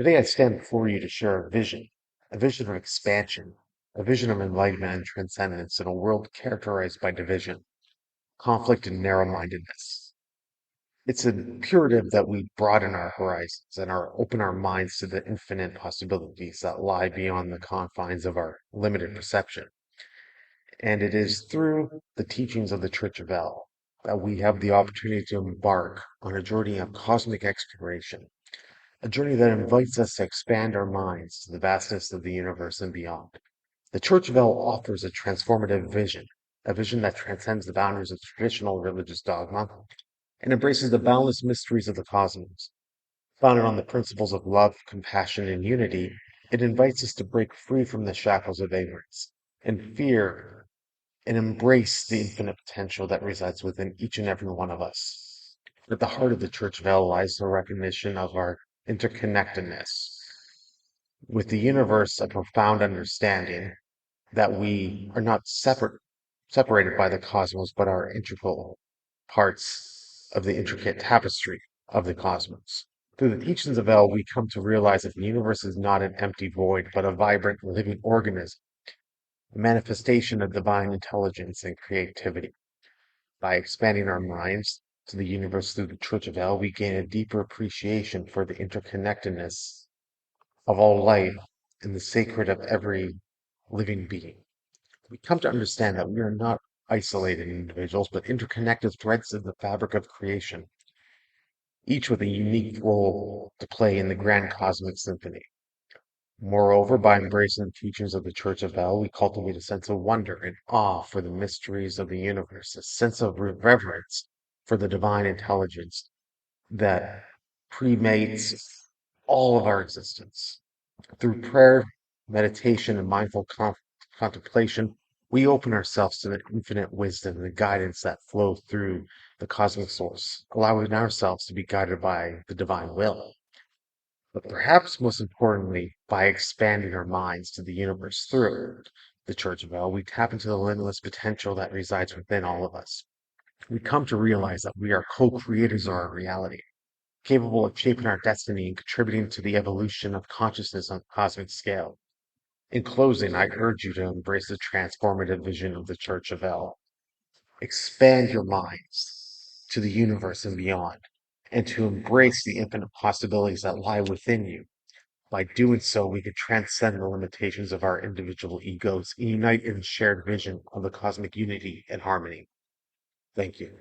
Today I stand before you to share a vision of expansion, a vision of enlightenment and transcendence in a world characterized by division, conflict, and narrow-mindedness. It's imperative that we broaden our horizons and open our minds to the infinite possibilities that lie beyond the confines of our limited perception. And it is through the teachings of the Church of Elle that we have the opportunity to embark on a journey of cosmic exploration, a journey that invites us to expand our minds to the vastness of the universe and beyond. The Church of Elle offers a transformative vision, a vision that transcends the boundaries of traditional religious dogma and embraces the boundless mysteries of the cosmos. Founded on the principles of love, compassion, and unity, it invites us to break free from the shackles of ignorance and fear and embrace the infinite potential that resides within each and every one of us. At the heart of the Church of Elle lies the recognition of our interconnectedness with the universe, a profound understanding that we are not separated by the cosmos, but are integral parts of the intricate tapestry of the cosmos. Through the teachings of El, we come to realize that the universe is not an empty void, but a vibrant living organism, a manifestation of divine intelligence and creativity. By expanding our minds to the universe through the Church of El, we gain a deeper appreciation for the interconnectedness of all life and the sacred of every living being. We come to understand that we are not isolated individuals, but interconnected threads of the fabric of creation, each with a unique role to play in the grand cosmic symphony. Moreover, by embracing the teachings of the Church of El, we cultivate a sense of wonder and awe for the mysteries of the universe, a sense of reverence for the divine intelligence that premates all of our existence. Through prayer, meditation, and mindful contemplation, we open ourselves to the infinite wisdom and the guidance that flow through the cosmic source, allowing ourselves to be guided by the divine will. But perhaps most importantly, by expanding our minds to the universe through the Church of El, we tap into the limitless potential that resides within all of us. We come to realize that we are co-creators of our reality, capable of shaping our destiny and contributing to the evolution of consciousness on a cosmic scale. In closing, I urge you to embrace the transformative vision of the Church of El. Expand your minds to the universe and beyond, and to embrace the infinite possibilities that lie within you. By doing so, we can transcend the limitations of our individual egos and unite in a shared vision of the cosmic unity and harmony. Thank you.